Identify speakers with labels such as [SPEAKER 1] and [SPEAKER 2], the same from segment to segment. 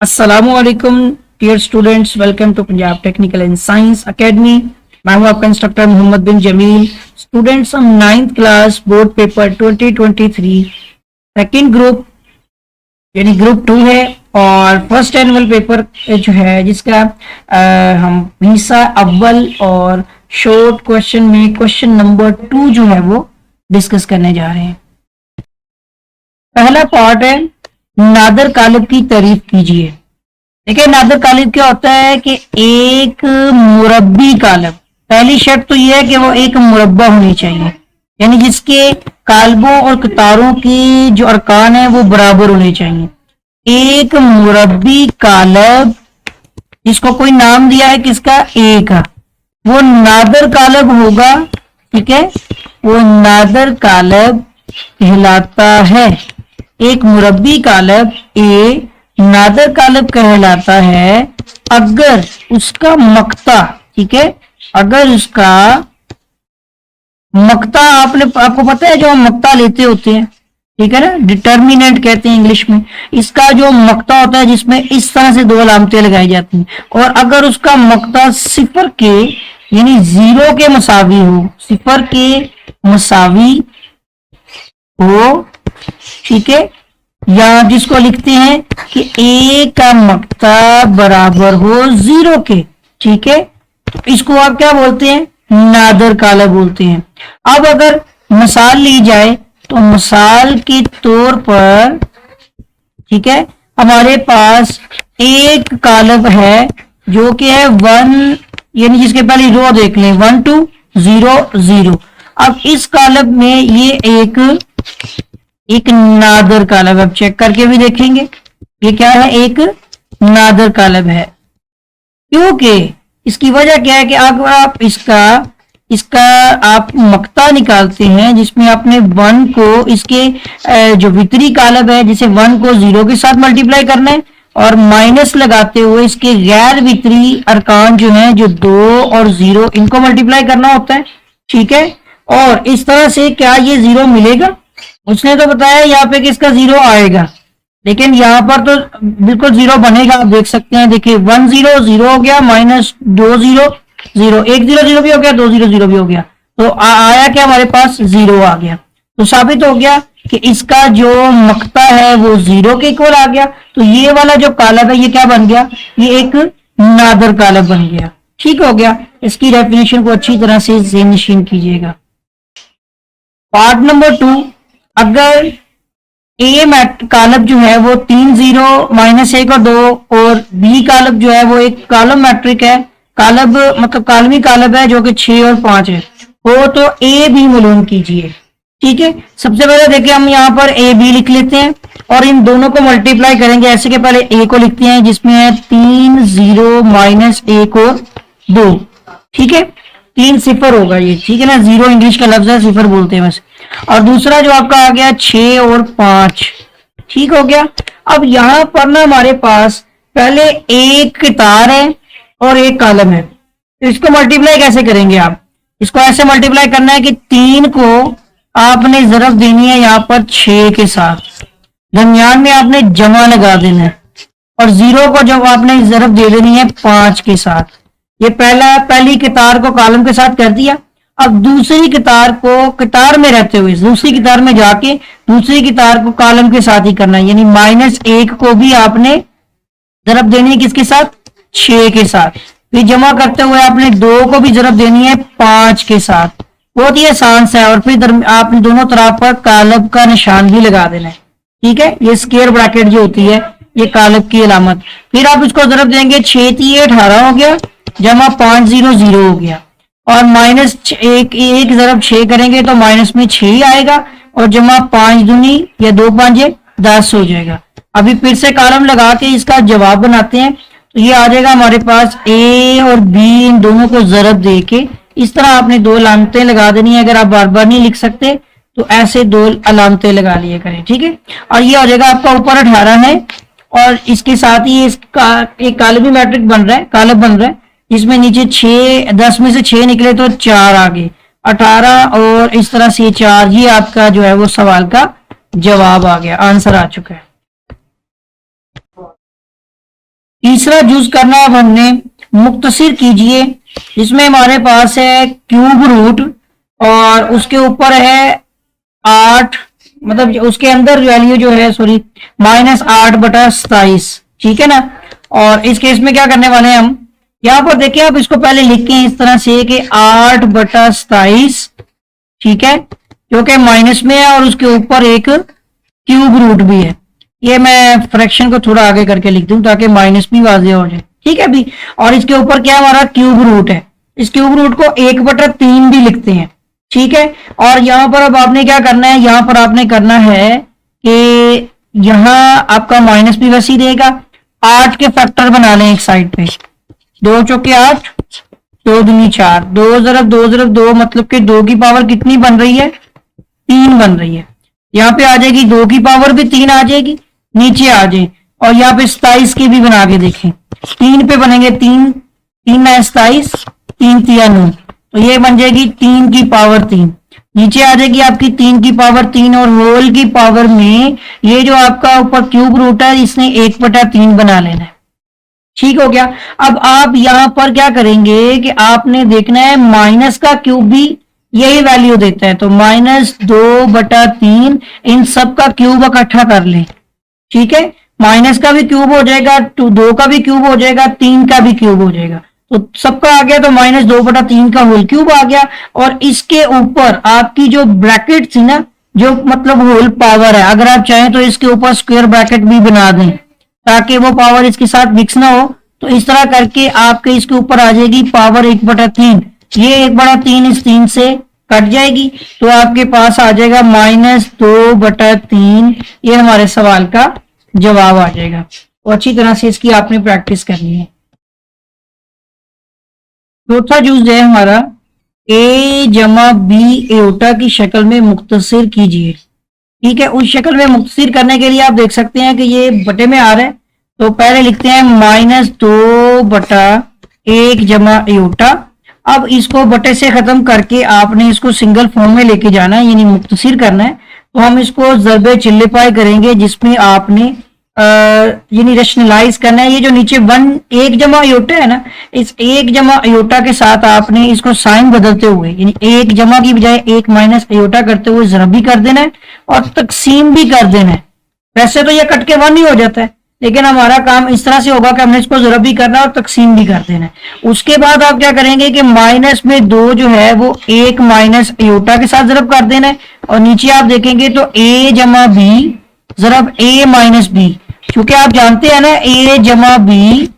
[SPEAKER 1] अस्सलामुअलैकुम dear students, welcome to Punjab technical and science academy. मैं हूं आपका इंस्ट्रक्टर मोहम्मद बिन जमील। स्टूडेंट्स, हम 9th class board paper 2023 second group यानी ग्रुप 2 है और फर्स्ट एनुअल पेपर जो है जिसका हम हिस्सा अव्वल और शॉर्ट क्वेश्चन में क्वेश्चन नंबर 2 जो है वो डिस्कस करने जा रहे हैं। पहला पार्ट है नादर कालिब की तारीफ कीजिए। देखिए, नादर कालिब क्या होता है कि एक मुरब्बी कालिब, पहली शर्त तो यह है कि वो एक मुरब्बा होनी चाहिए, यानी जिसके कालबों और कतारों की जो अरकान है वो बराबर होने चाहिए। एक मुरब्बी कालब जिसको कोई नाम दिया है किसका, ए का, वो नादर कालब होगा। ठीक है, वो नादर कालब कहलाता है। एक मुरब्बी कालब ए नादर कालब कहलाता है अगर उसका मक्ता, ठीक है, अगर उसका मक्ता, आपको पता है जो हम मक्ता लेते होते हैं, ठीक है ना, डिटर्मिनेंट कहते हैं इंग्लिश में। इसका जो मक्ता होता है जिसमें इस तरह से दो अलामतें लगाई जाती हैं, और अगर उसका मक्ता सिफर के यानी 0 के मसावी हो, सिफर के मसावी हो, ठीक है, या जिसको लिखते हैं कि ए का मक्ता बराबर हो 0 के, ठीक है, तो इसको आप क्या बोलते हैं, नादर कालब बोलते हैं। अब अगर मिसाल ली जाए तो मिसाल के तौर पर, ठीक है, हमारे पास एक कालब है जो कि है 1, यानी जिसके पहले रो देख लें 1 2 0 0। अब इस कालब में ये एक नादर कालब, अब चेक करके भी देखेंगे ये क्या है, एक नादर कालब है। क्योंकि इसकी वजह क्या है कि अगर आप इसका आप मक्ता निकालते हैं जिसमें आपने 1 को इसके जो वितरी कालब है, जिसे 1 को 0 के साथ मल्टीप्लाई करना है, और माइनस लगाते हुए इसके गैर वितरी अरकान जो हैं, जो 2 और 0, इनको मल्टीप्लाई करना होता है। ठीक है, और इस तरह से क्या ये 0 मिलेगा, उसने तो बताया यहाँ पे कि इसका 0 आएगा, लेकिन यहाँ पर तो बिल्कुल 0 बनेगा। आप देख सकते हैं, देखिए 1 0 0 हो गया, माइनस 2 0 0, 1 0 0 भी हो गया, 2 0 0 भी हो गया, तो आया क्या, हमारे पास 0 आ गया। तो साबित हो गया कि इसका जो मक्ता है वो 0 के इक्वल आ गया। तो ये वाला जो कालब है ये क्या बन गया, ये एक नादर कालब बन गया। ठीक हो गया, इसकी डेफिनेशन को अच्छी तरह से ज़हन-नशीन कीजिएगा। पार्ट नंबर 2, अगर ए कालब जो है वो 3 0 माइनस 1 और 2 और बी कालब जो है वो एक कॉलम मैट्रिक है, कालब मतलब कालमी कालब है जो कि 6 और 5 है, हो तो ए भी मालूम कीजिए। ठीक है, सबसे पहले देखिए हम यहाँ पर ए बी लिख लेते हैं और इन दोनों को मल्टीप्लाई करेंगे। ऐसे के पहले ए को लिखते हैं जिसमें है 3 0 माइनस 1 और 2, ठीक है, 3 सिफर होगा ये, ठीक है ना, 0 इंग्लिश का लफ्ज है, सिफर बोलते हैं बस। और दूसरा जो आपका आ गया 6 और 5, ठीक हो गया। अब यहां पर ना हमारे पास पहले एक कितार है और एक कॉलम है, तो इसको मल्टीप्लाई कैसे करेंगे आप, इसको ऐसे मल्टीप्लाई करना है कि 3 को आपने जरफ देनी है यहाँ पर 6 के साथ, दरमियान में आपने जमा लगा देना है, और 0 को जब आपने जरफ दे देनी है 5 के साथ। ये पहली कितार को कॉलम के साथ कर दिया। अब दूसरी कितार को कितार में रहते हुए दूसरी कितार में जाके दूसरी कितार को कॉलम के साथ ही करना है, यानी -1 को भी आपने जरब देनी है किसके साथ, 6 के साथ। फिर जमा करते हुए आपने 2 को भी जरब देनी है 5 के साथ। बहुत ही आसान सा है। और फिर आपने दोनों तरफ पर कॉलम का निशान भी लगा देना है। ठीक है, ये स्क्वायर ब्रैकेट जो होती है ये कॉलम की अलामत। फिर आप इसको जरब देंगे, 6 3 18 हो गया, जमा 5 0 0 हो गया, और माइनस एक जरब 6 करेंगे तो माइनस में 6 ही आएगा, और जमा 5 दूनी या 2 5 10 हो जाएगा। अभी फिर से कॉलम लगा के इसका जवाब बनाते हैं, तो ये आ जाएगा हमारे पास ए और बी, इन दोनों को जरब दे के इस तरह आपने 2 अलामतें लगा देनी है। अगर आप बार बार नहीं लिख सकते तो ऐसे 2 अलामतें लगा लिए करें, ठीक है। और ये हो जाएगा आपका ऊपर 18 है, और इसके साथ ही इसका एक कॉलमी मैट्रिक बन रहा है, कॉलम बन रहा है, इसमें नीचे 6, 10 में से 6 निकले तो 4 आ गए, 18 और इस तरह से 4, ये आपका जो है वो सवाल का जवाब आ गया, आंसर आ चुका है। तीसरा यूज करना अब हमने मुख्तसिर कीजिए, जिसमें हमारे पास है क्यूब रूट और उसके ऊपर है 8, मतलब उसके अंदर वैल्यू जो है सॉरी -8/27, ठीक है ना। और इस केस में क्या करने वाले हैं हम, यहां पर देखिए आप इसको पहले लिखें इस तरह से कि 8/27, ठीक है, जो कि माइनस में है और उसके ऊपर एक क्यूब रूट भी है। ये मैं फ्रैक्शन को थोड़ा आगे करके लिख दूं ताकि माइनस भी वाज़ेह हो जाए, ठीक है भी। और इसके ऊपर क्या हमारा क्यूब रूट है, इस क्यूब रूट को 1/3 भी लिखते हैं, ठीक है। और यहां पर अब आपने क्या करना है, यहां पर आपने करना है कि यहां आपका माइनस भी वैसे ही रहेगा। 8 के फैक्टर बना लें एक साइड पे, 2 चौके 8, 2 दूनी 4, 2 मतलब कि 2 की पावर कितनी बन रही है, 3 बन रही है। यहाँ पे आ जाएगी 2 की पावर भी 3 आ जाएगी, नीचे आ जाए। और यहाँ पे 27 की भी बना के देखें, 3 पे बनेंगे 3, 3 में 27, 3 3 9, तो ये बन जाएगी 3 की पावर 3, नीचे आ जाएगी आपकी 3 की पावर 3 और होल की पावर में ये जो आपका ऊपर क्यूब रूट है इसने 1/3 बना लेना है, ठीक हो गया। अब आप यहां पर क्या करेंगे कि आपने देखना है माइनस का क्यूब भी यही वैल्यू देता है, तो -2/3 इन सब का क्यूब इकट्ठा कर लें, ठीक है। माइनस का भी क्यूब हो जाएगा, 2 का भी क्यूब हो जाएगा, 3 का भी क्यूब हो जाएगा, तो सबका आ गया, तो -2/3 का होल क्यूब आ गया। और इसके ऊपर आपकी जो ब्रैकेट थी ना, जो मतलब होल पावर है, अगर आप चाहें तो इसके ऊपर स्क्वायर ब्रैकेट भी बना दें ताकि वो पावर इसके साथ मिक्स ना हो। तो इस तरह करके आपके इसके ऊपर आ जाएगी पावर 1/3, ये 1/3 इस 3 से कट जाएगी, तो आपके पास आ जाएगा -2/3। ये हमारे सवाल का जवाब आ जाएगा। तो अच्छी तरह से इसकी आपने प्रैक्टिस करनी है। चौथा यूज है हमारा a जमा b एओटा की शक्ल में मुख्तसिर कीजिए, ठीक है। उस शक्ल में मुख्तसिर करने के लिए आप देख सकते हैं कि ये बटे में आ रहा है, तो पहले लिखते हैं -2/1 जमा एओटा। अब इसको बटे से खत्म करके आपने इसको सिंगल फॉर्म में लेके जाना है, यानी मुख्तसिर करना है। तो हम इसको ज़रबे चिल्लिफाई करेंगे, जिसमें आपने यानी रेशनलाइज करना है। ये जो नीचे 1 जमा एओटा है ना, इस 1 जमा एओटा के साथ आपने इसको साइन बदलते हुए, यानी 1 जमा की बजाय 1 माइनस एओटा करते हुए ज़रब भी कर देना है और तकसीम भी कर देना है। वैसे तो ये कट के 1 ही हो जाता है, लेकिन हमारा काम इस तरह से होगा कि हमने इसको ज़रब भी करना है और तकसीम भी कर देना है। उसके बाद आप क्या करेंगे कि माइनस में 2 जो है वो 1 माइनस एओटा के साथ ज़रब कर देना है, और नीचे आप देखेंगे तो a जमा b ज़रब a माइनस b, क्योंकि आप जानते हैं ना a जमा b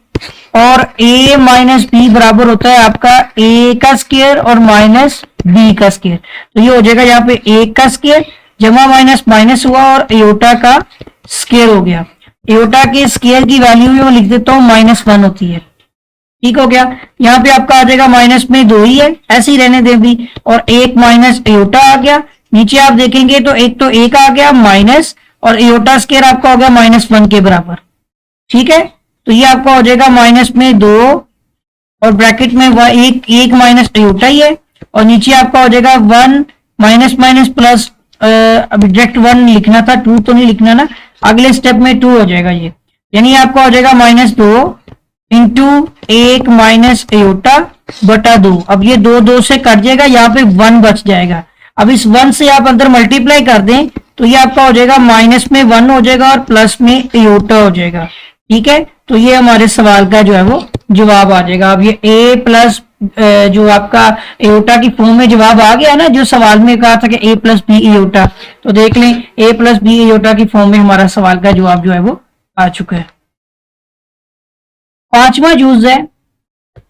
[SPEAKER 1] और a माइनस b बराबर होता है आपका a का स्क्वायर और माइनस b का स्क्वायर। तो ये हो जाएगा यहाँ पे a का स्क्वायर जमा माइनस माइनस हुआ और एओटा का स्क्वायर हो गया। एओटा के स्क्वायर की वैल्यू में लिख देता हूँ -1 होती है, ठीक हो गया। यहाँ पे आपका आ जाएगा माइनस में 2 ही है, ऐसे ही रहने दें भी, और 1 माइनस एओटा आ गया। नीचे आप देखेंगे तो एक तो 1 आ गया माइनस, और एओटा स्क्वायर आपका हो गया -1 के बराबर, ठीक है। तो ये आपका हो जाएगा -2 और ब्रैकेट में 1 माइनस एओटा ही है, और नीचे आपका हो जाएगा 1 माइनस माइनस प्लस, अभी डायरेक्ट 1 लिखना था, 2 तो नहीं लिखना ना, अगले स्टेप में 2 हो जाएगा ये, यानी आपका हो जाएगा -2 इंटू 1 माइनस एओटा बटा 2। अब ये 2 से कट जाएगा, यहाँ पे 1 बच जाएगा। अब इस 1 से आप अंदर मल्टीप्लाई कर दें तो ये आपका हो जाएगा माइनस में 1 हो जाएगा और प्लस में एओटा हो जाएगा, ठीक है। तो ये हमारे सवाल का जो है वो जवाब आ जाएगा। अब ये a प्लस जो आपका एओटा की फॉर्म में जवाब आ गया ना, जो सवाल में कहा था कि a प्लस बी एओटा, तो देख लें a प्लस बी एओटा की फॉर्म में हमारा सवाल का जवाब जो है वो आ चुका है। पांचवा यूज है,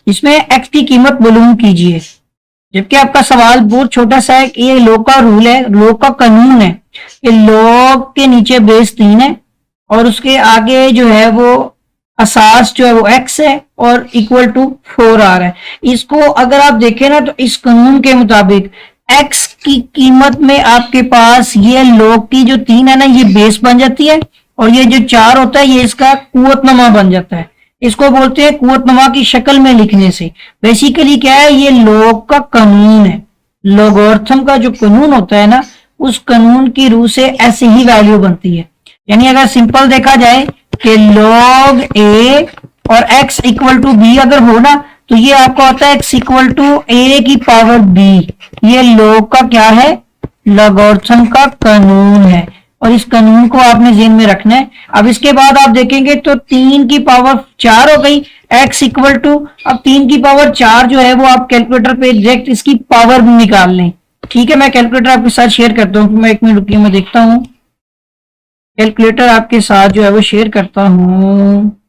[SPEAKER 1] इसमें x की कीमत मालूम कीजिए, जबकि आपका सवाल बहुत छोटा सा है। ये लॉग का रूल है, लॉग का कानून है कि लॉग के नीचे बेस 3 है और उसके आगे जो है वो असास जो है वो x है और इक्वल टू 4 आ रहा है। इसको अगर आप देखें ना तो इस कानून के मुताबिक x की कीमत में आपके पास ये लॉग की जो 3 है ना, ये बेस बन जाती है, और ये जो 4 होता है ये इसका कुव्वतनमा बन जाता है। इसको बोलते हैं कुव्वतनमा की शक्ल में लिखने से। बेसिकली क्या है, ये लॉग का कानून है। लॉगरिथम का जो कानून होता है ना, उस कानून की रूह से ऐसी ही वैल्यू बनती है। यानी अगर सिंपल देखा जाए कि log a और x इक्वल टू बी अगर हो ना, तो ये आपका होता है x इक्वल टू a की पावर b। ये लॉग का क्या है, लॉगरिथम का कानून है, और इस कानून को आपने ज़हन में रखना है। अब इसके बाद आप देखेंगे तो 3 की पावर 4 हो गई, x इक्वल टू, अब 3 की पावर 4 जो है वो आप कैलकुलेटर पे डायरेक्ट इसकी पावर भी निकाल लें। ठीक है, मैं कैलकुलेटर आपके साथ शेयर करता हूँ, मैं 1 मिनट रुकिए, मैं देखता हूँ कैलकुलेटर आपके साथ जो है वो शेयर करता हूँ,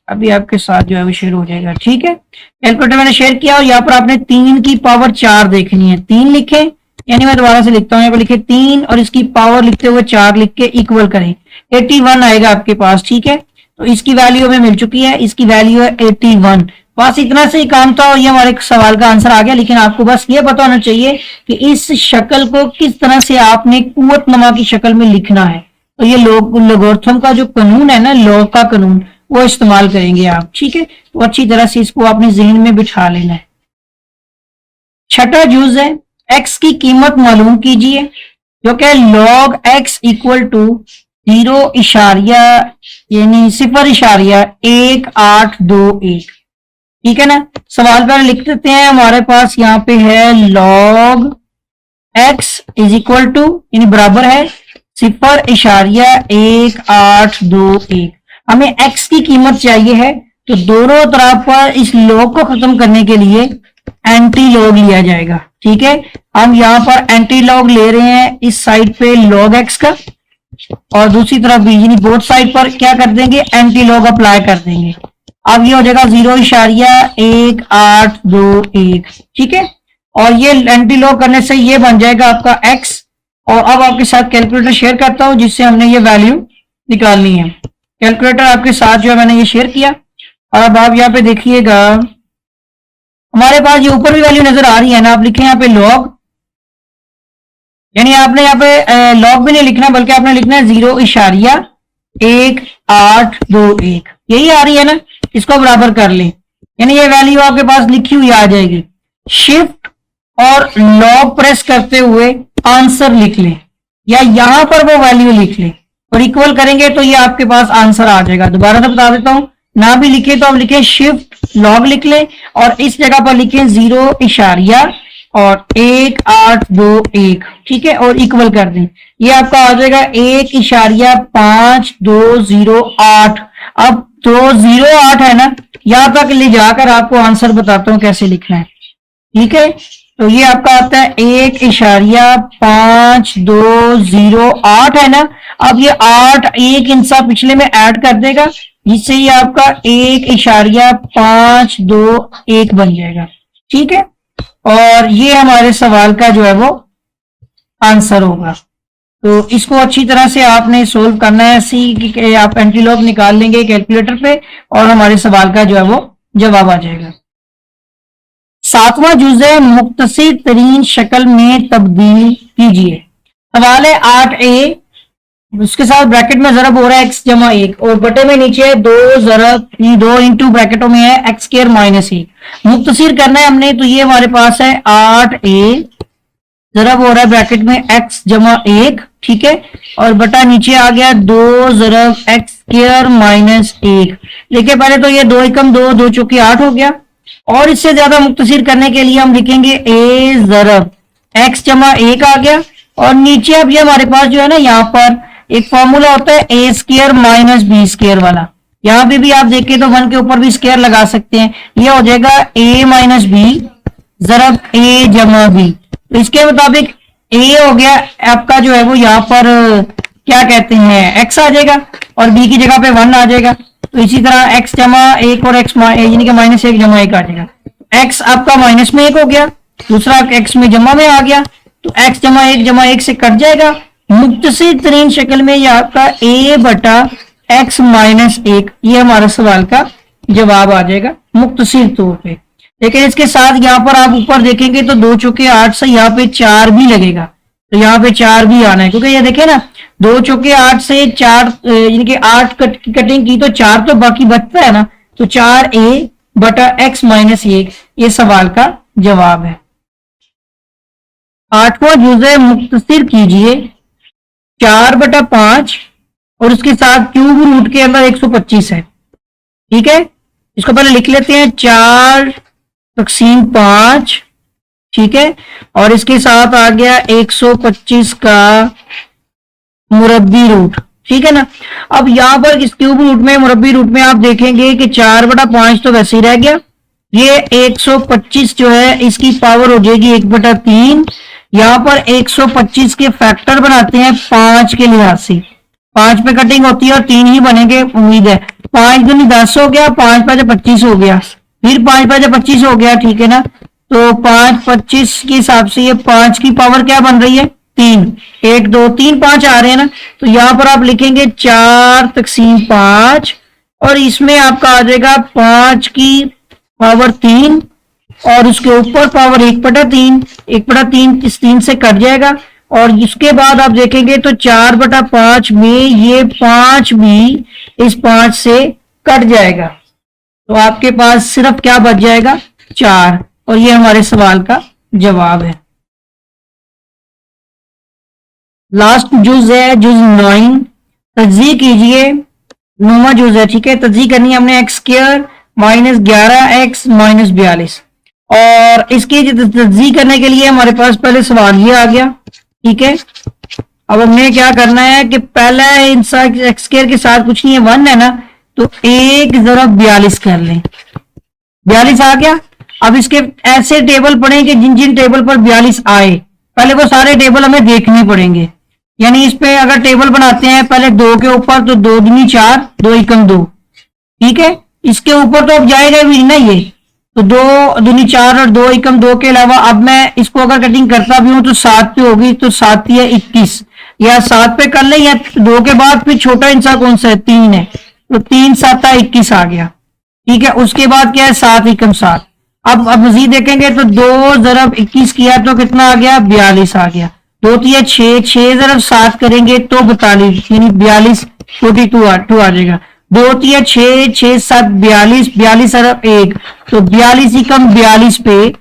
[SPEAKER 1] अभी आपके साथ जो है वो शेयर हो जाएगा। ठीक है, कैलकुलेटर मैंने शेयर किया और यहाँ पर आपने 3 की पावर 4 देखनी है। 3 लिखे, यानी मैं दोबारा से लिखता हूँ, यहाँ पर लिखे 3 और इसकी पावर लिखते हुए 4 लिख के इक्वल करें, 81 आएगा आपके पास। ठीक है, तो इसकी वैल्यू हमें मिल चुकी है, इसकी वैल्यू है 81। बस इतना से ही काम था और ये हमारे सवाल का आंसर आ गया। लेकिन आपको बस ये पता होना चाहिए कि इस शक्ल को किस तरह से आपने कुव्वत नमा की शक्ल में लिखना है। तो ये लोगरिथम का जो कानून है ना, लॉग का कानून, वो इस्तेमाल करेंगे आप। ठीक है, तो अच्छी तरह से इसको आपने जहन में बिठा लेना है। छठा जुज है, x की कीमत मालूम कीजिए, जो कि log x इक्वल टू 0 यानी 0.1821। ठीक है ना, सवाल पर लिख देते हैं, हमारे पास यहाँ पे है log x is equal to यानी बराबर है 0.1821। हमें x की कीमत चाहिए है, तो दोनों तरफ पर इस log को खत्म करने के लिए एंटी लॉग लिया जाएगा। ठीक है, हम यहाँ पर एंटी लॉग ले रहे हैं इस साइड पे log x का, और दूसरी तरफ भी यानी बोथ साइड पर क्या कर देंगे, एंटी लॉग अप्लाई कर देंगे। अब ये हो जाएगा 0.1821। ठीक है, और ये एंटी लॉग करने से ये बन जाएगा आपका x। और अब आपके साथ कैलकुलेटर शेयर करता हूं जिससे हमने ये वैल्यू निकालनी है। कैलकुलेटर आपके साथ जो है मैंने ये शेयर किया, और अब आप यहाँ पे देखिएगा हमारे पास ये ऊपर भी वैल्यू नजर आ रही है ना, आप लिखें यहाँ पे log, यानी आपने यहाँ पे log भी नहीं लिखना बल्कि आपने लिखना है 0.1821। यही आ रही है ना, इसको बराबर कर लें, यानी ये वैल्यू आपके पास लिखी हुई आ जाएगी। शिफ्ट और log प्रेस करते हुए आंसर लिख लें, या यहां पर वो वैल्यू लिख लें और इक्वल करेंगे तो ये आपके पास आंसर आ जाएगा। दोबारा से बता देता हूं, ना भी लिखे तो आप लिखें शिफ्ट log लिख लें और इस जगह पर लिखें 0.1821। ठीक है, और इक्वल कर दें, ये आपका आ जाएगा 1.5208। अब 208 है ना, यहां तक ले जाकर आपको आंसर बताता हूं कैसे लिखना है। ठीक है, तो ये आपका आता है 1.5208 है ना। अब ये 8 एक इंचा पिछले में ऐड कर देगा, जिससे ये आपका 1.521 बन जाएगा। ठीक है, और ये हमारे सवाल का जो है वो आंसर होगा। तो इसको अच्छी तरह से आपने सोल्व करना है, ऐसी कि आप एंटीलॉग निकाल लेंगे कैलकुलेटर पे और हमारे सवाल का जो है वो जवाब आ जाएगा। 7वां जुज़ है, मुख्तसर तरीन शक्ल में तब्दील कीजिए। सवाल है 8a, उसके साथ ब्रैकेट में जरब हो रहा है x जमा 1 और बटे में नीचे 2 इंटू ब्रैकेटों में है x स्क्वायर माइनस 1। मुख्तसर करना है हमने, तो ये हमारे पास है 8a, जरब हो रहा है ब्रैकेट में x जमा 1। ठीक है, और बटा नीचे आ गया 2 जरब x स्क्वायर माइनस 1। देखिए पहले तो ये 2 एकम 2, 2 चौके 8 हो गया, और इससे ज्यादा मुख्तसर करने के लिए हम लिखेंगे a जरब x जमा 1 आ गया। और नीचे अब ये हमारे पास जो है ना, यहाँ पर एक फॉर्मूला होता है a square minus B square वाला, यहाँ पे भी आप देखें तो 1 के ऊपर भी स्क्वायर लगा सकते हैं। ये हो जाएगा a माइनस बी जरब a जमा बी। तो इसके मुताबिक a हो गया आपका जो है वो यहाँ पर क्या कहते हैं x आ जाएगा, और b की जगह पे 1 आ जाएगा। तो इसी तरह x जमा 1 और x यानी कि माइनस 1 जमा 1 आ जाएगा। x आपका माइनस में 1 हो गया, दूसरा x में जमा में आ गया, तो x जमा 1 से कट जाएगा। मुख्तसर तरीन शक्ल में यह आपका a बटा x माइनस 1, ये हमारा सवाल का जवाब आ जाएगा मुख्तसर तौर पे। लेकिन इसके साथ यहाँ पर आप ऊपर देखेंगे तो 2 चौके 8 से यहाँ पे 4 भी लगेगा, तो यहाँ पे 4 भी आना है, क्योंकि ये देखे ना 2 चौके 8 से 4 यानी कि 8 कटिंग की तो 4 तो बाकी बचता है ना, तो 4a बटा x माइनस 1 ये सवाल का जवाब है। 8वां जुज़ मुख्तसर कीजिए 4 बटा 5 और उसके साथ क्यूब रूट के अंदर 125 है। ठीक है, इसको पहले लिख लेते हैं 4/5, ठीक है, और इसके साथ आ गया 125 का मुरब्बी रूट, ठीक है ना। अब यहां पर इस क्यूब रूट में, मुरब्बी रूट में आप देखेंगे कि 4/5 तो वैसे ही रह गया, ये 125 जो है इसकी पावर हो जाएगी 1/3। यहां पर 125 के फैक्टर बनाते हैं 5 के लिहाज से, 5 पे कटिंग होती है और 3 ही बनेंगे उम्मीद है। 5 दूनी 10 हो गया, 5 5 25 हो गया, फिर 5 5 25 हो गया, ठीक है ना। तो 5 25 के हिसाब से ये 5 की पावर क्या बन रही है 3, 1 2 3 5 आ रहे हैं ना। तो यहां पर आप लिखेंगे 4/5 और इसमें आपका आ जाएगा 5 की पावर 3 और उसके ऊपर पावर 1/3, 1/3 इस 3 से कट जाएगा और इसके बाद आप देखेंगे तो 4/5 में ये 5 भी इस 5 से कट जाएगा, तो आपके पास सिर्फ क्या बच जाएगा 4, और ये हमारे सवाल का जवाब है। लास्ट जुज है जुज 9, तज्जी कीजिए, 9वां जुज है, ठीक है। तज्जी करनी है हमने x² -11x -42, और इसकी तज्जी करने के लिए हमारे पास पहले सवाल ये आ गया, ठीक है। अब हमने क्या करना है कि पहले x² के साथ कुछ नहीं है 1 है ना, तो 1 ज़रा 42 कर लें, 42 आ गया। अब इसके ऐसे टेबल पढ़ें कि जिन जिन टेबल पर 42 आए पहले वो सारे टेबल हमें देखने पड़ेंगे, यानी इस पे अगर टेबल बनाते हैं पहले 2 के ऊपर तो 2 दूनी 4, 2 एकम 2, ठीक है। इसके ऊपर तो अब जाएगा भी ना ये, तो 2 दूनी 4 और 2 एकम 2 के अलावा अब मैं इसको अगर कटिंग करता भी हूं तो 7 पे होगी, तो 7 या 21, या 7 पे कर ले, या 2 के बाद फिर छोटा इंसा कौन सा है 3 है, तो 3 7 21 आ गया, ठीक है। उसके बाद क्या है 7 एकम 7। अब मजीद देखेंगे तो 2 ज़रब 21 किया तो कितना आ गया 42 आ गया, 2 3 6, 6 ज़रब 7 करेंगे तो 42, यानी 42 42 आ जाएगा। 2 3 6, 6 7 42, 42 अरब 1, तो 42 ही कम 42 पे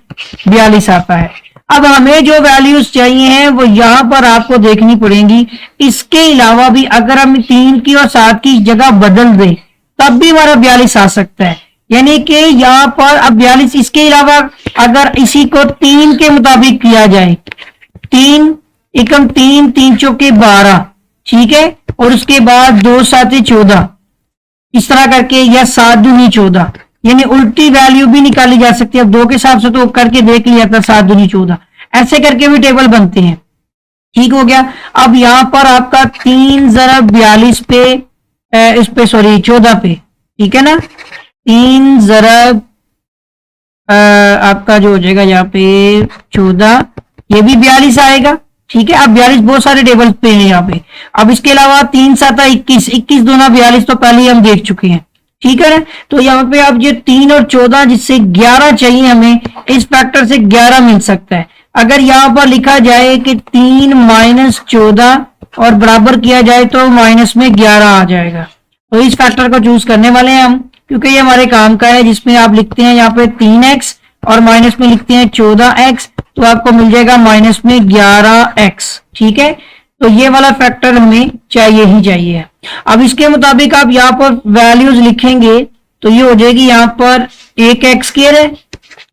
[SPEAKER 1] 42 आता है। अब हमें जो वैल्यूज चाहिए हैं वो यहां पर आपको देखनी पड़ेंगी। इसके अलावा भी अगर हम 3 की और 7 की जगह बदल दें तब भी हमारा 42 आ सकता है, यानी कि यहाँ पर अब 42, इसके अलावा अगर इसी को 3 के मुताबिक किया जाए, 3 एकम 3, 3 चौके 12, ठीक है, और उसके बाद 2 7 14, इस तरह करके, या 7 दूनी 14, यानी उल्टी वैल्यू भी निकाली जा सकती है। अब 2 के हिसाब से तो करके देख लिया था 7 दूनी 14, ऐसे करके भी टेबल बनते हैं, ठीक हो गया। अब यहां पर आपका 3 ज़रब 42 पे इस पे सॉरी 14 पे, ठीक है ना, 3 ज़रब आपका जो हो जाएगा यहाँ पे 14, ये भी 42 आएगा, ठीक है। अब 42 बहुत सारे टेबल पे हैं यहाँ पे। अब इसके अलावा 3 7 21, 21 दूना 42 तो पहले ही हम देख चुके हैं, ठीक है ना। तो यहाँ पे अब ये 3 और 14 जिससे 11 चाहिए हमें, इस फैक्टर से 11 मिल सकता है। अगर यहाँ पर लिखा जाए कि 3 -14 और बराबर किया जाए तो माइनस में 11 आ जाएगा, तो इस फैक्टर को चूज करने वाले हैं हम, क्योंकि ये हमारे काम का है, जिसमें आप लिखते हैं यहाँ पे 3x और माइनस में लिखते हैं 14x, तो आपको मिल जाएगा माइनस में 11x, ठीक है। तो ये वाला फैक्टर हमें चाहिए ही चाहिए। अब इसके मुताबिक आप यहाँ पर वैल्यूज लिखेंगे तो ये हो जाएगी यहाँ पर 1x² है,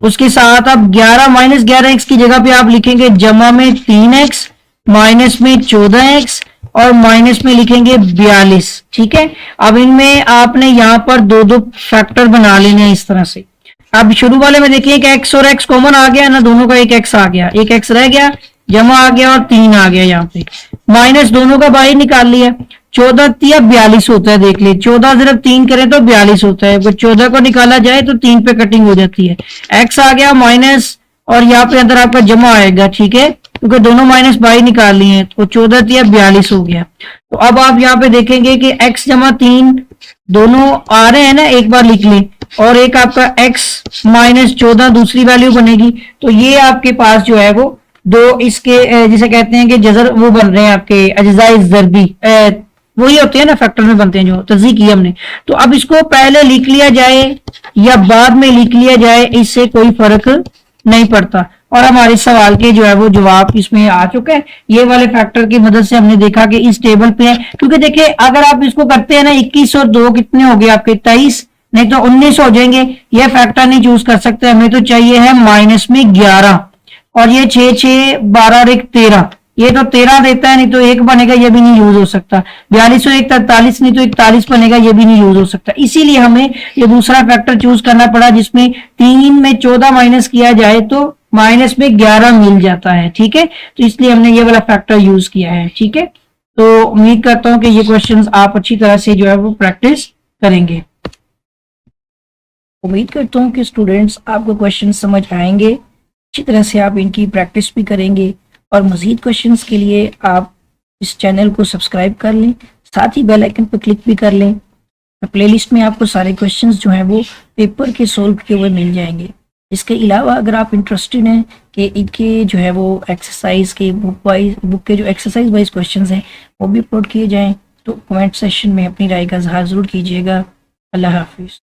[SPEAKER 1] उसके साथ आप 11 -11x की जगह पे आप लिखेंगे जमा में 3x, माइनस में 14x और माइनस में लिखेंगे 42, ठीक है। अब इनमें आपने यहाँ पर 2 फैक्टर बना लेने हैं इस तरह से। अब शुरू वाले में देखिए कि x और x कॉमन आ गया ना, दोनों का 1x आ गया, 1x रह गया, जमा आ गया और 3 आ गया, यहाँ पे माइनस दोनों का बाहर निकाल लिया। 14 या 42 होता है, देख ले 14 ज़रब 3 करें तो 42 होता है, अगर 14 को निकाला जाए तो 3 पे कटिंग हो जाती है। x आ गया माइनस और यहाँ पे अंदर आपका जमा आएगा, ठीक है, क्योंकि दोनों माइनस बाहर निकाल लिए हैं, तो 14 या 42 हो गया। तो अब आप यहाँ पे देखेंगे कि x जमा 3 दोनों आ रहे हैं ना, एक बार लिख लें, और एक आपका x माइनस 14 दूसरी वैल्यू बनेगी। तो ये आपके पास जो है वो 2 इसके जिसे कहते हैं कि जजर वो बन रहे हैं आपके अज्जाए ज़रबी, वही होते हैं ना फैक्टर में बनते हैं जो तज़ी की हमने। तो अब इसको पहले लिख लिया जाए या बाद में लिख लिया जाए, इससे कोई फर्क नहीं पड़ता। और हमारे सवाल के जो है वो जवाब इसमें आ चुका है। ये वाले फैक्टर की मदद से हमने देखा कि इस टेबल पे है, क्योंकि देखिए अगर आप इसको करते हैं ना 21 और 2 कितने हो गए आपके 23, नहीं तो 19 हो जाएंगे। ये फैक्टर नहीं चूज कर सकते, हमें तो चाहिए है माइनस में 11। और ये 6 6 12 और 1 13, ये तो 13 देता है, नहीं तो 1 बनेगा, ये भी नहीं यूज हो सकता। 42 और 1 43, नहीं तो 41 बनेगा, ये भी नहीं यूज हो सकता। इसीलिए हमें ये दूसरा फैक्टर चूज करना पड़ा, जिसमें 3 में 14 माइनस किया जाए तो माइनस में 11 मिल जाता है। ठीक है, तो इसलिए हमने ये वाला फैक्टर यूज किया है। ठीक है, तो उम्मीद करता हूं कि ये क्वेश्चंस आप अच्छी तरह से जो है वो प्रैक्टिस करेंगे। उम्मीद करता हूं कि स्टूडेंट्स आपको क्वेश्चन समझ आएंगे, अच्छी तरह से आप इनकी प्रैक्टिस भी करेंगे। और मजीद क्वेश्चंस के लिए आप इस चैनल को सब्सक्राइब कर लें, साथ ही बेल आइकन पर क्लिक भी कर लें। प्लेलिस्ट में आपको सारे क्वेश्चंस जो हैं वो पेपर के सोल्व किए हुए मिल जाएंगे। इसके अलावा अगर आप इंटरेस्टेड हैं कि इनके जो है वो एक्सरसाइज के बुक के जो एक्सरसाइज वाइज क्वेश्चंस हैं वो भी अपलोड किए जाएं, तो कमेंट सेक्शन में अपनी राय का इजहार ज़रूर कीजिएगा। अल्लाह हाफिज़।